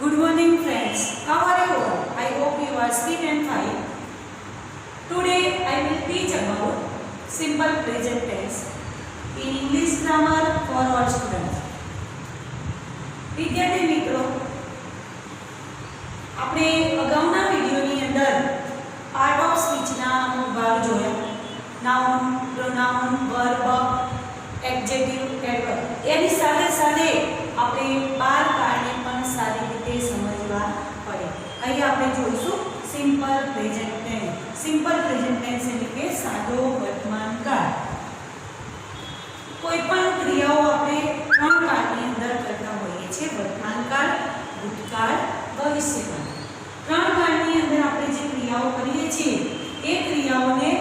Good morning friends. How are you all? I hope you are safe and fine. Today I will teach about simple present tense in English grammar for all students. વિદ્યાર્થી મિત્રો, આપણે અગાઉના વિડિયોની અંદર part of સ્પીચના અમુક ભાગ જોયા. Noun, pronoun, verb, adjective, adverb. એની સાથે સાથે આપણે 12 કાળને પણ સારી રીતે સમજવા પડે. અહીં આપણે જોઈશું simple present tense. Simple present tense એટલે કે સાદો વર્તમાન કાળ. કોઈ પણ ક્રિયાઓ આપણે 3 કાળની અંદર કરતા હોઈએ છીએ: વર્તમાન કાળ, ભૂતકાળ, ભવિષ્યકાળ. 3 કાળની અંદર આપણે જે ક્રિયાઓ કરીએ છીએ એ ક્રિયાઓને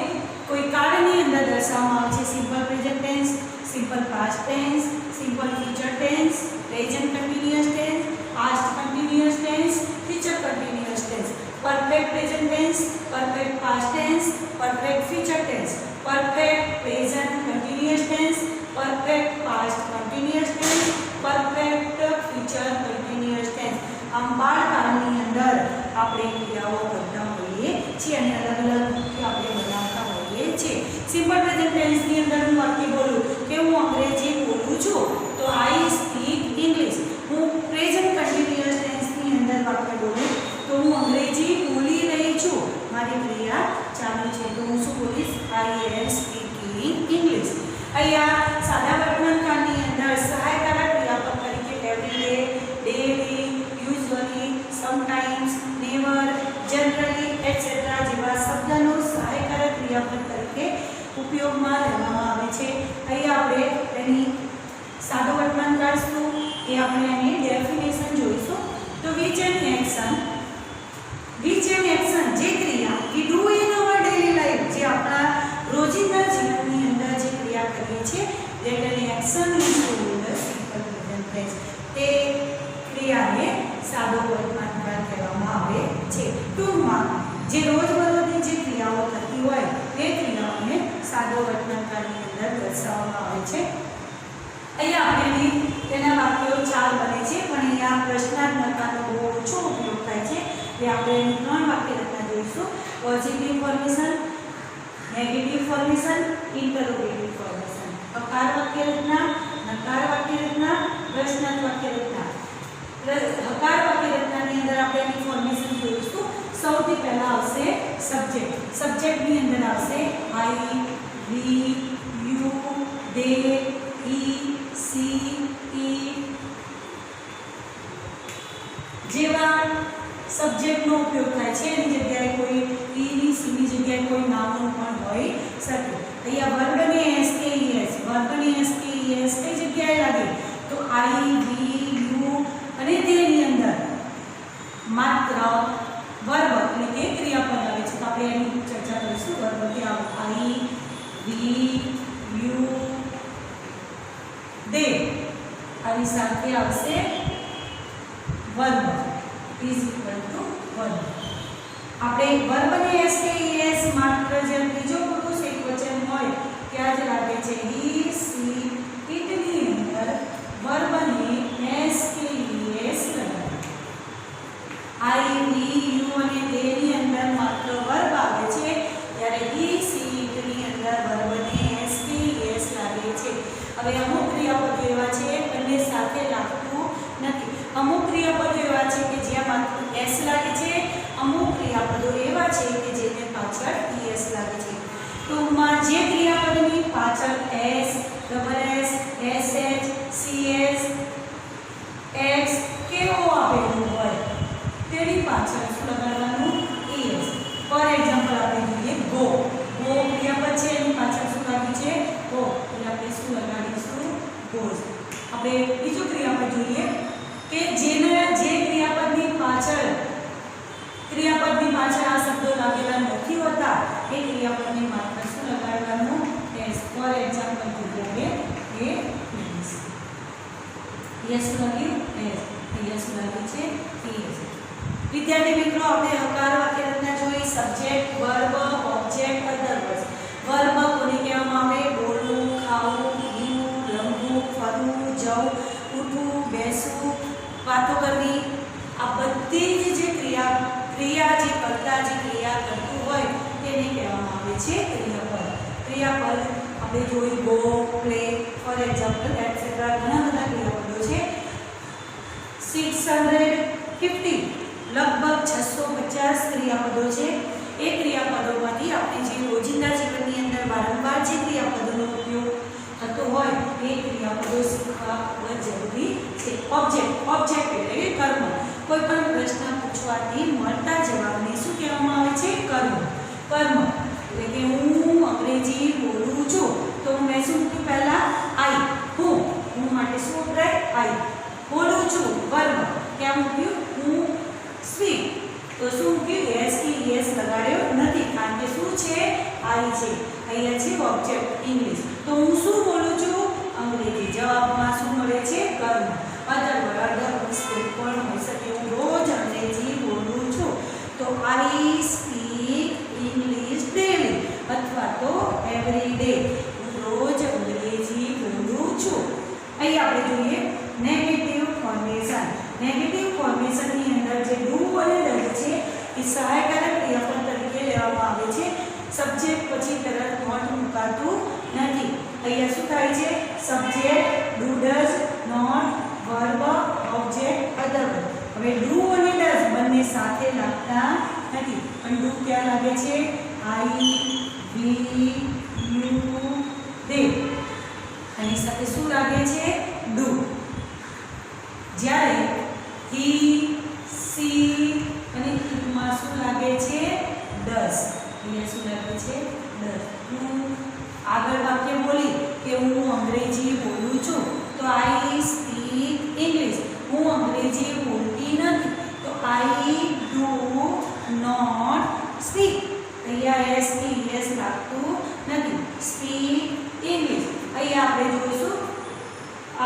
કોઈ કાળની અંદર દર્શાવવામાં આવે છે. Simple present tense, simple past tense, simple future tense, present continuous tense, past continuous tense, future continuous tense, perfect present tense, perfect past tense, perfect future tense, perfect present continuous tense, perfect past continuous tense, perfect future continuous tense. આમ 12 કાળની અંદર આપણે ક્રિયાઓ કરતા હોઈએ છીએ અને અલગ અલગ વાક્ય આપણે બનાવતા હોઈએ છીએ. સિમ્પલ પ્રેઝન્ટ ટેન્સની અંદર હું વાક્ય બોલું કે હું અંગ્રેજી બોલું છું તો આઈ સ્પીક ઇંગ્લિશ. હું પ્રેઝન્ટ કન્ટિન્યુઅસ ટેન્સની અંદર વાક્ય બોલું તો હું અંગ્રેજી બોલી રહી છું, મારી ક્રિયા ચાલુ છે, તો હું શું બોલીશ? આઈ એમ સ્પીકિંગ ઇંગ્લિશ. અહીંયા સાદા વર્તમાન કાળની અંદર સહાયકારક ક્રિયાપદ તરીકે every day, daily, usually, sometimes, never, generally etcetera જેવા શબ્દનો સહાયકારક ક્રિયાપદ તરીકે ઉપયોગમાં લેવામાં આવે છે. અહીં આપણે એની સાદો વર્તમાન કાળ શું એ આપણે એની ડેફિનેશન જોઈશું. તો વિચ એન એક્શન જે ક્રિયા we do in our daily life, જે આપણા રોજિંદા જીવનની અંદર જે ક્રિયા કરીએ છીએ that an action is called simple present tense. તે ક્રિયાને સાદો વર્તમાન કાળ કહેવામાં આવે છે. ટૂંકમાં જે રોજબરોજની જે ક્રિયાઓ થતી હોય તે ક્રિયાઓને સાદો વર્તમાન કાળની અંદર દર્શાવવામાં આવે છે. અહીંયા આપણે તેના વાક્યો 4 બને છે, પણ અહીંયા પ્રશ્નાત્મકતાનો બહુ ઓછો ઉપયોગ થાય છે. એટલે આપણે 3 વાક્ય રચના જોઈશું: positive formation, negative formation, interrogative formation. હકાર વાક્ય રચના, નકાર વાક્ય રચના, પ્રશ્નાર્થ વાક્ય રચના. હકાર વાક્ય રચનાની અંદર આપણે એની ફોર્મેશન જોઈશું. સૌથી પહેલા આવશે સબ્જેક્ટ. સબ્જેક્ટની અંદર આવશે આઈ, વી, યુ, દે, ઈ, સી, ઈ જેવા સબ્જેક્ટનો ઉપયોગ થાય છે. એની જગ્યાએ કોઈ ઈની સીની જગ્યાએ કોઈ નાઉન પણ હોઈ શકે. અહીંયા વર્બને એસ કે ઈએસ, વર્બને એસ કે ઈએસ કઈ જગ્યાએ લાગે? તો આઈ, વી, યુ અને તેની અંદર માત્ર વર્બ એટલે કે ક્રિયાપદ આવે છે. તો આપણે એની ચર્ચા કરીશું. વર્બ કે આઈ, વી, યુ, દે આની સાથે આવશે verb is equal to verb. આપણે વર્બને એસ કે ઈએસ માત્ર જેમ ત્રીજો પુરુષ એકવચન હોય ત્યાં જ લાગે છે. હી, સી, ઇટની અંદર વર્બને એસ કે ઈએસ લગાડે. આઈ, વી, યુ અને દેની અંદર માત્ર વર્બ આવે છે, ત્યારે હી, સી, ઇટની અંદર વર્બને એસ કે ઈએસ લાગે છે. હવે અમુક ક્રિયાપદો એવા છે બંને સાથે લાગતું નથી. અમુક ક્રિયાપદો એવા છે કે જ્યાં માત્ર એસ લાગે છે, અમુક ક્રિયાપદો એવા છે કે જેને પાછળ ઈએસ લાગે છે. ટૂંકમાં જે ક્રિયાપદની પાછળ S, double S, SH, CS, x કેવો આપેલું હોય તેની પાછળ શું લગાડવાનું? ઈએસ. ફોર એક્ઝામ્પલ આપણે જોઈએ ગો. ગો ક્રિયાપદ છે, એની પાછળ શું લાગ્યું છે? ગો. એટલે આપણે શું લગાડીશું? ગોઝ. આપણે બીજું ક્રિયાપદ જોઈએ કે જે ક્રિયાપદની પાછળ આ શબ્દો લાગેલા નથી હોતા એ ક્રિયાપદની માત્ર શું લગાડવાનું? એસ. ફોર એક્ઝામ્પલ જોઈએ કે યસ. યસ લાગ્યું? એસ. યસ લાગ્યું છે? યસ. વિદ્યાર્થી મિત્રો, આપણે હકાર વાક્ય રચના જોઈ. સબ્જેક્ટ, વર્બ, ઓબ્જેક્ટ, અધર વર્ડ્સ. વર્બ કોને કહેવામાં આવે? બોલવું, ખાવું, પીવું, રમવું, ફરવું, જવું, ઉઠવું, બેસવું, વાતો કરવી, આ બધી જ જે ક્રિયા જે કરતા જે ક્રિયા કરતું હોય તેને કહેવામાં આવે છે ક્રિયાપદ. ક્રિયાપદ આપણે જોઈ go, play, for example etcetera ઘણા બધા ક્રિયાપદો છે. 650 લગભગ 650 ક્રિયાપદો છે. એ ક્રિયાપદોમાંથી આપણે જે રોજિંદા જીવનની અંદર વારંવાર જે ક્રિયાપદોનો ઉપયોગ થતો હોય એ ક્રિયાપદો શીખવા ખૂબ જ જરૂરી છે. ઓબ્જેક્ટ એટલે કે કર્મ. કોઈ પણ પ્રશ્ન પૂછવાથી મળતા જવાબને શું કહેવામાં આવે છે? કર્મ. એટલે કે હું અંગ્રેજી બોલું છું તો મેં શું કીધું પહેલા? આઈ. હું માટે શું વપરાય? આઈ. બોલું છું કર્મ. ક્યાં મૂક્યું? હું સ્પીક. તો શું મૂક્યું? એસ કે એસ લગાડ્યો નથી કારણ કે શું છે? આઈ છે. અહીંયા છે ઓબ્જેક્ટ ઇંગ્લિશ. તો હું શું બોલું છું? અંગ્રેજી. જવાબમાં શું મળે છે? કર્મ. અધર મિસ્ટેક પણ હોઈ શકે. હું રોજ અંગ્રેજી બોલું છું તો આઈ સ્પીક ઇંગ્લિશ ડેલી અથવા તો એવરી ડે. હું રોજ અંગ્રેજી બોલું છું. અહીં આપણે જોઈએ નેગેટિવ ફોર્મેશન. નેગેટિવ ફોર્મેશનની અંદર જે ડુ અને ડઝ છે એ સહાયકારક ક્રિયાપદ તરીકે લેવામાં આવે છે. સબ્જેક્ટ પછી તરત નોટ મુકાતું નથી. અહીંયા શું થાય છે? Subject, do, does, not, verb, object, other. હવે ડુ અને ડઝ બંને સાથે લાગતા નથી. પણ ડુ ક્યાં લાગે છે? આઈ, વી, યુ, દે. આની સાથે શું લાગે છે? ડુ. જ્યારે હી, સી અને ઇટમાં શું લાગે છે? ડઝ. અહીંયા શું લાગે છે? ડઝ. હું આગળ વાક્ય બોલી કે હું અંગ્રેજી બોલું છું તો આઈ સ્પીક ઇંગ્લિશ. હું અંગ્રેજી બોલતી નથી તો આઈ ડુ નોટ સ્પીક. અહીંયા એસ કે એસ લાગતું નથી. Speak English. અહીંયા આપણે જોઈશું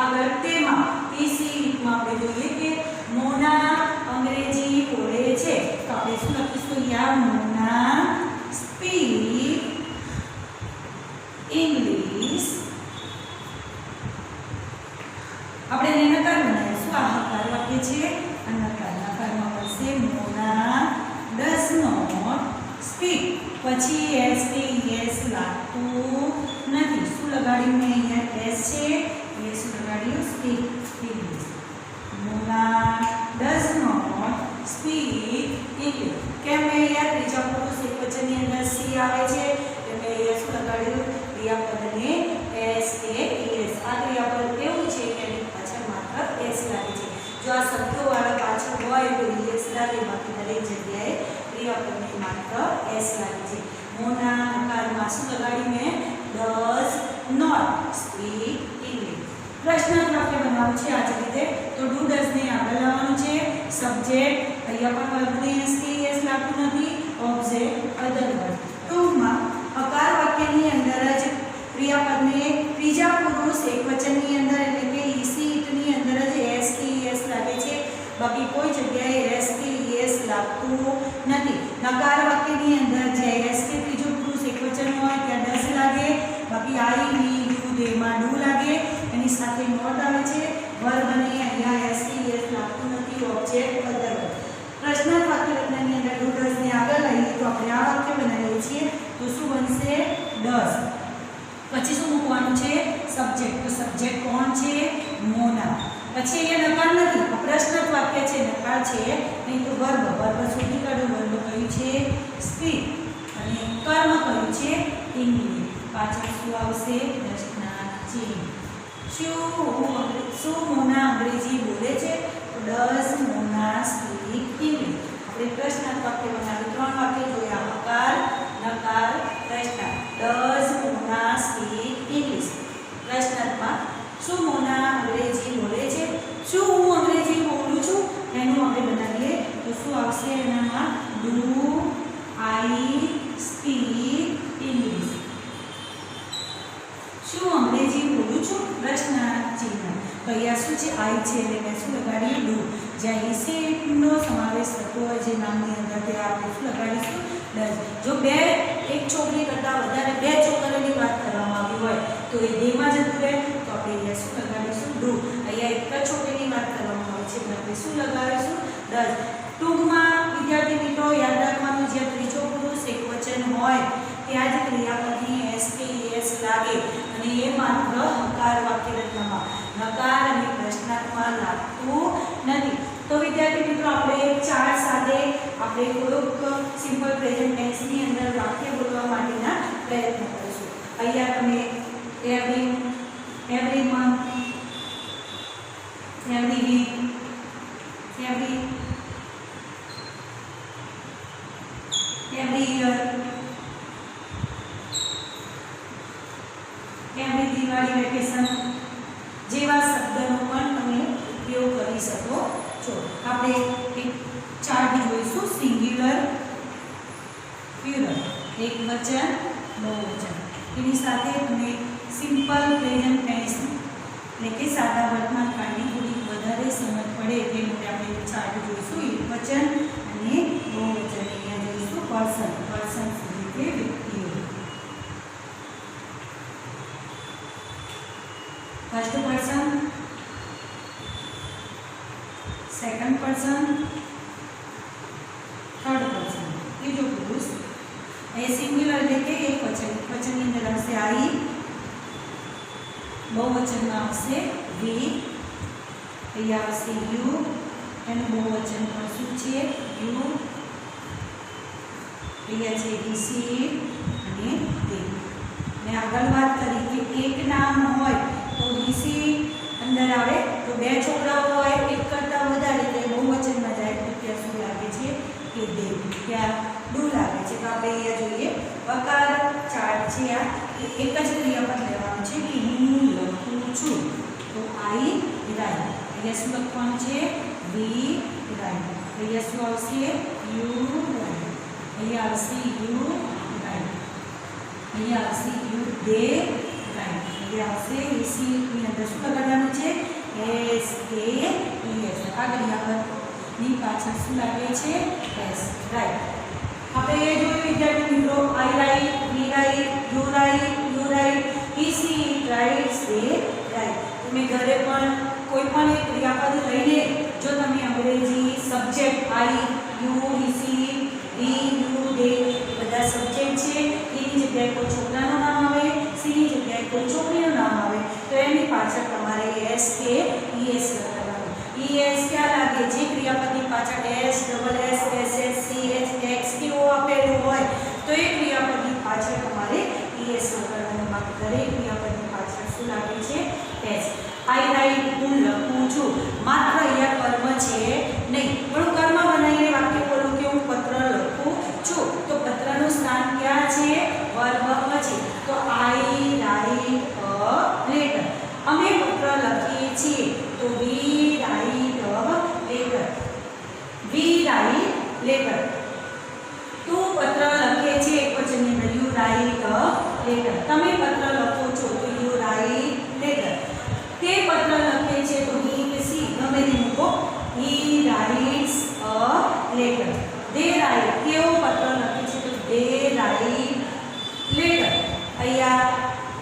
આગળ તેમાં ઈસીમાં આપણે જોઈએ કે મોના અંગ્રેજી બોલે છે તો આપણે શું લખીશું? અહીંયા મોના સ્પીક ઇંગ્લિશ. આપણે એને નકાર બનાવીશું. આ હકાર વાક્ય છે. નકારમાં મળશે મોના ડઝ નોટ સ્પીક. પછી એસ કે એસ લાગતું નથી. શું લગાડ્યું મેં? અહીંયા એસ છે. એસ લગાડ્યું speak English. Mona does not speak English. કેમ મેં અહીંયા ત્રીજા પુરુષ એકવચનની અંદર સી આવે છે એટલે મેં અહીંયા શું લગાડ્યું? ક્રિયાપદને એસ કે એસ. આ ક્રિયાપદ કેવું છે કે એની પાછળ માત્ર એસ લાગે છે. જો આ શબ્દોવાળા પાછળ હોય તો એસ લાગે. બાકી દરેક જગ્યાએ ક્રિયાપદને માત્ર એસ લાગે છે. મોના નકારમાં શું લગાડ્યું મેં? Does not speak English. પ્રશ્નાર્થ વાક્ય બનાવવું છે આ જ રીતે. તો ડુ ડઝ ને આગળ લાવવાનું છે. સબ્જેક્ટ અહીંયા પણ વર્બને એસ કે એસ લાગતું નથી. ઓબ્જેક્ટ, અધર વર્બ. ટૂંકમાં હકાર વાક્યની અંદર જ ક્રિયાપદને ત્રીજા પુરુષ એકવચનની અંદર એટલે કે ઈસી ઇટની અંદર જ એસ કે એસ લાગે છે. બાકી કોઈ જગ્યાએ એસ કે એસ લાગતું નથી. નકાર વાક્યની અંદર જે એસ કે ત્રીજો પુરુષ એકવચન હોય ત્યાં ડઝ લાગે. બાકી આઈ, વી, યુ, દે માં ડુ લાગે. એની સાથે નોટ આવે છે. વર્બ અને અહીંયા એસ કે એસ લાગતું નથી. ઓબ્જેક્ટ, અધર. પ્રશ્નાર્થ વાક્ય રચનાની અંદર ડુ ડઝ ને આગળ લઈએ તો આપણે આ વાક્ય બનાવીએ છીએ તો શું બનશે? ડઝ. પછી શું મૂકવાનું છે? સબ્જેક્ટ. તો સબ્જેક્ટ કોણ છે? મોના. પછી અહીંયા નકાર નથી. પ્રશ્નાર્થ વાક્ય છે. નકાર છે નહીં તો વર્બ. વર્બ શોધી કાઢો. વર્બ કયું છે? સ્પીક. અને કર્મ કયું છે? ઇંગ્લિશ. પાછળ શું આવશે? પ્રશ્નાર્થ ચિહ્ન. શું મોના અંગ્રેજી બોલે છે? તો ડઝ મોના સ્પીક ઇંગ્લિશ. આપણે પ્રશ્નાર્થ વાક્ય બનાવ્યું. 3 વાક્ય જોયા. હકાર, નકાર, પ્રશ્નાર્થ. Does Mona speak English. પ્રશ્નાર્થમાં શું મોના અંગ્રેજી બોલે છે? શું હું અંગ્રેજી બોલું છું એનું આપણે બનાવીએ તો શું આવશે? એનામાં ડુ આઈ સ્પીક ઇંગ્લિશ. શું અંગ્રેજી બોલું છું? પ્રશ્નાર્થ ચિહ્ન. તો અહીંયા શું છે? આઈ છે એટલે મેં શું લગાડ્યું? ડુ. જ્યાં ઈસીનો સમાવેશ થતો હોય જે નામની અંદર તે આપણે શું લગાડીશું? ડઝ. જો એક છોકરી કરતાં વધારે 2 છોકરીઓની વાત કરવામાં આવી હોય તો એ દેમાં જતું રહે તો આપણે અહીંયા શું લગાડીશું? ડુ. અહીંયા એક જ છોકરીની વાત કરવામાં આવે છે. વચન આપણે શું લગાવીશું? ડઝ. ટૂંકમાં વિદ્યાર્થી મિત્રો યાદ રાખવાનું, જે ત્રીજો પુરુષ એકવચન હોય ત્યાં જ ક્રિયાપદની એસ કે એસ લાગે અને એ માત્ર હકાર વાક્ય રચનામાં, નકાર અને પ્રશ્નાર્થમાં લાગતું નથી. તો વિદ્યાર્થી મિત્રો આપણે ચાર્ટ સાથે આપણે થોડુંક સિમ્પલ પ્રેઝન્ટ ટેન્સની અંદર વાક્ય બોલવા માટેના પ્રયત્ન કરીશું. અહીંયા તમે every month, every week, every year, every Diwali vacation જેવા શબ્દનો પણ તમે ઉપયોગ કરી શકો છો. આપણે એક ચાર્ટ જોઈશું, સિંગ્યુલર, પ્લુરલ, એક વચન, બહુવચન. એની સાથે તમે સિમ્પલ પ્રેઝન્ટ ટેન્સ એટલે કે સાદા વર્તમાન કાળની થોડી વધારે સમજ પડે તે માટે આપણે ચાર્ટ જોઈશું, એક વચન અને બહુવચન. અહીંયા જોઈશું પર્સન, પર્સન એટલે વ્યક્તિઓ. First person, second person, third person, ત્રીજો પુરુષ. એ સિંગ્યુલર એટલે કે એક વચન, વચનની અંદર આવશે આઈ, બહુવચનમાં આવશે વી, અહીંયા આવશે યુ, એનું બહુવચન પણ શું છે? યુ. અહીંયા છે રિસીવ અને તે. મેં આગળ વાત કરી કે એક નામ હોય તો રિસીવ અંદર આવે, તો બે છોકરાઓ હોય એક કરતાં વધારે એટલે બહુવચનમાં જાય તો ત્યાં શું લાગે છે? કે દે. ત્યાં ડુ લાગે છે. તો આપણે અહીંયા જોઈએ વકાર ચાર્ટ છે આ, એક જ ક્રિયાપદ લેવાનું છે કે હું લખું છું, તો આઈ રાઈટ. અહીંયા શું લખવાનું છે? વી રાઈટ. અહીંયા શું આવશે? You right. અહીંયા આવશે યુ રાઈટ. અહીંયા આવશે યુ દે રાઈટ. અહીંયા આવશે રિસીવની અંદર શું લગાડવાનું છે? એસ કે ઈ એસ. આ ક્રિયાપદની પાછળ શું લાગે છે? S right. આપણે એ જોયું વિદ્યાર્થી મિત્રો, I write, we write, you write, you write, he she writes, they write. તમે ઘરે પણ કોઈ પણ એક ક્રિયાપદ લઈને જો તમે અંગ્રેજી subject I, you, he she, we, you, they બધા સબ્જેક્ટ છે, એની જગ્યાએ કોઈ છોકરાનું નામ આવે, સીની જગ્યાએ કોઈ છોકરીનું નામ આવે તો એની પાછળ તમારે એસ કે ઈ એસ લગાવવાનું. ઈ એસ ક્યાં લાગે? જે ક્રિયાપદની પાછળ S, double S, S S, C H, x કે ઓ આપેલું હોય તો એ ક્રિયાપદની પાછળ તમારે ઈ એસ લગાવવાનું. બાકી દરેક ક્રિયાપદની પાછળ શું લાગે છે? એસ. આઈ રાઈટ, હું લખું છું. માત્ર અહીંયા કર્મ છે નહીં, પણ કર્મ બનાવીને વાક્ય બોલું કે હું પત્ર લખું છું, તો પત્રનું સ્થાન ક્યાં છે? વર્બ પછી. તો આઈ રાઈટ અ લેટર. અમે પત્ર લખીએ છીએ તો we write a letter. We write letter. તું પત્ર લખે છે એક વચનની અંદર, યુ રાઈટ અ લેટર. તમે પત્ર લખો છો તો યુ રાઈટ લેટર. તે પત્ર લખે છે તો હી કે સી ગમે તે મૂકો, he writes a letter. They write, તેઓ પત્ર લખે છે તો દે રાઇટ લેટર. અહીંયા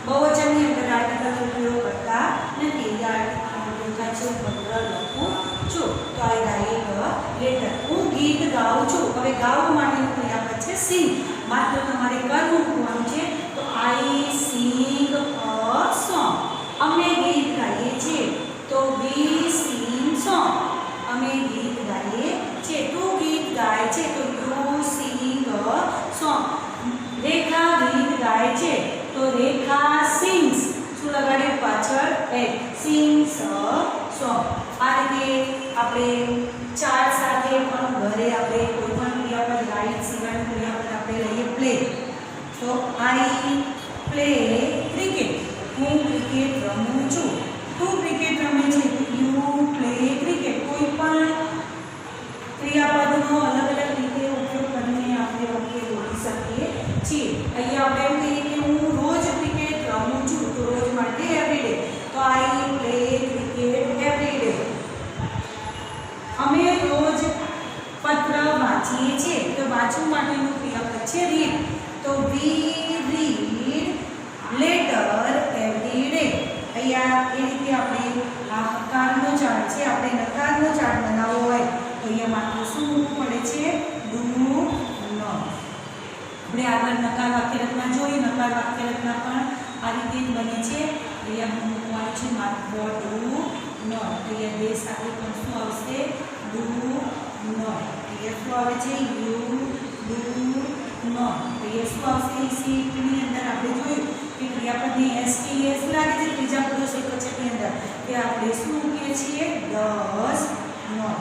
બહુવચનની અંદર આર્ટિકલ ઉપયોગ કરતા નથી. અહીંયા છે પત્ર લખું છું તો આઈ રાઇટ અ લેટર. હું ગીત ગાઉં છું. હવે ગાવા માટેનું ક્રિયાપદ છે સિંગ. માત્ર તમારે કર્મ મૂકવાનું છે તો આઈ સિંગ અ સોંગ. અમે ગીત ગાઈએ છીએ તો વી સિંગ સોંગ. અમે ગીત ગાઈએ છીએ. તું ગીત ગાય છે તો યુ સિંગ અ સોંગ. રેખા ગીત ગાય છે તો રેખા સિંગ્સ. શું લગાડ્યું પાછળ? એ સિંગ્સ અ સોંગ. આ રીતે આપણે ચાર્ટ સાથે પણ ઘરે આપણે કોઈ પણ ક્રિયાપદ રાઈટ સિવાયનું ક્રિયાપદ આપણે લઈએ પ્લે. તો આઈ પ્લે ક્રિકેટ. હું ક્રિકેટ રમું છું. તું ક્રિકેટ રમે છે યુ પ્લે ક્રિકેટ. કોઈ પણ ક્રિયાપદનો અલગ અલગ રીતે ઉપયોગ કરીને આપણે વાક્ય બોલી શકીએ છીએ. અહીંયા આપણે એમ કહીએ કે હું રોજ ક્રિકેટ રમું છું તો રોજ માટે એવરીડે. તો આઈ પ્લે ક્રિકેટ એવરીડે. અમે રોજ પત્ર વાંચીએ છીએ તો વાંચવા માટેનું ક્રિયાપદ છે રીડ. તો વી રીડ લેટર એવરી ડે. અહીંયા એ રીતે આપણે આ ચાર્ટ છે. આપણે નકારનો ચાર્ટ બનાવવો હોય તો અહીંયા માત્ર શું મૂકવું પડે છે? Do not. આપણે આગળ નકાર વાક્ય રચના જોઈ. નકાર વાક્ય રચના પણ આ રીતે જ બને છે. અહીંયા મૂકવાનું છે માત્ર ડુ નોટ. અહીંયા બે સાથે પણ શું આવશે? Do not. અહીંયા શું આવે છે? You do not. અહીંયા શું આવશે? સીટની અંદર આપણે જોયું કે ક્રિયાપદને એસ કે શું લાગે છે ત્રીજા પુરુષ એકવચનની અંદર કે આપણે શું મૂકીએ છીએ? Does not.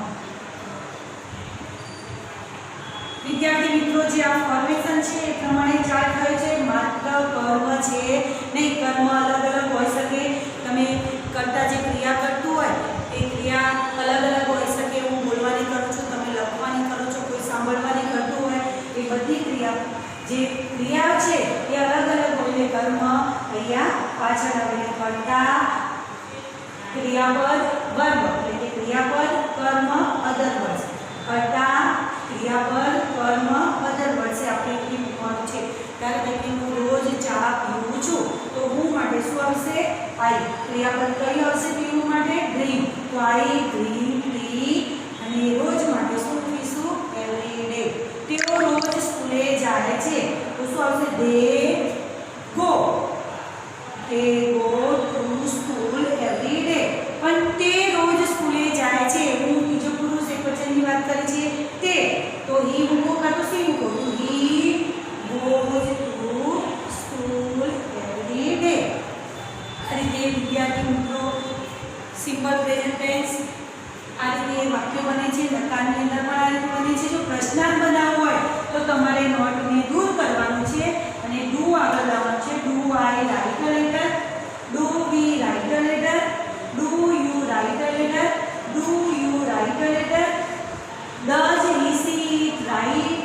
વિદ્યાર્થી મિત્રો, જે આ ફોર્મેશન છે એ પ્રમાણે ચાર્ટ થયો છે. માત્ર કર્મ છે નહીં, કર્મ અલગ અલગ હોઈ શકે. તમે કરતા જે ક્રિયા કરતું હોય એ ક્રિયા અલગ અલગ હોઈ શકે. હું બોલવાની કરું છું, તમે લખવાની કરો છો, કોઈ સાંભળવાની કરતું હોય. એ બધી ક્રિયા જે ક્રિયાઓ છે એ અલગ અલગ હોય. કર્મ અહીંયા પાછળ આવેલી કરતા ક્રિયાપદ વર્બ એટલે કે ક્રિયાપદ કર્મ અધર વર્ડ. કરતા ક્રિયાપદ કર્મ અધર વર્ડ છે. આપણે એટલી મૂકવાનું છે. ત્યારે કે હું રોજ ચા પીઉં છું તો હું માટે શું આવશે? આઈ. ક્રિયાપદ કઈ આવશે પીવું માટે? ડ્રિંક. તો આઈ ડ્રિંક ટી. અને રોજ માટે શું પીશું? Every day. તેઓ રોજ સ્કૂલે જાય છે તો શું આવશે? They go. તે go to school every day. પણ તે રોજ સ્કૂલે જાય છે. હું બીજો પુરુષ એકવચનની વાત કરી છે તે. તો હી મૂકો કાં તો સી મૂકો? તો he goes to school every day. આ રીતે વિદ્યાર્થી મિત્રો સિમ્પલ પ્રેઝન્ટ ટેન્સ આ રીતે વાક્યો બને છે. લખાણની અંદર પણ આ રીતે બને છે. જો પ્રશ્નાર્થ બનાવવો હોય તો તમારે નોટને દૂર કરવાનું છે અને ડુ આગળ લાવવાનું છે. Do I write a letter? Do we write a letter? Do you write a letter? Do you write a letter? Does he she it write?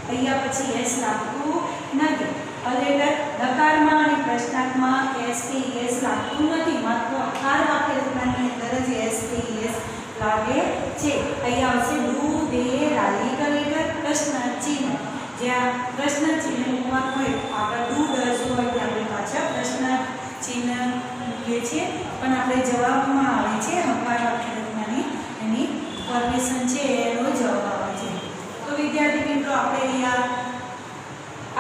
અહીંયા પછી એસ લાગતું નથી. અ લેટર નકારમાં અને પ્રશ્નાર્થમાં એસ કે એસ લાગતું નથી. માત્ર અકાર વાક્ય રચનાની અંદર જ એસ કે એસ લાગે છે. અહીંયા આવશે do they right a letter? પ્રશ્ન ચિહ્ન. જ્યાં પ્રશ્ન ચિહ્ન મૂકવાનું હોય આગળ ડુ ડઝ હોય ત્યાં આપણે પાછા પ્રશ્ન ચિહ્ન મૂકીએ છીએ. પણ આપણે જવાબમાં આવે છે હકાર વાક્ય રચનાની એની ફોર્મેશન છે એનો જવાબ આવે છે. તો વિદ્યાર્થી મિત્રો, આપણે અહીંયા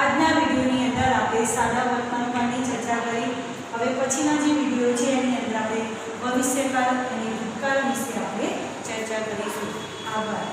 આજના વિડીયોની અંદર આપણે સાદા વર્તમાનકાળની ચર્ચા કરી. હવે પછીના જે વિડીયો છે એની અંદર આપણે ભવિષ્યકાળ અને ભૂતકાળ વિશે આપણે ચર્ચા કરીશું. આભાર.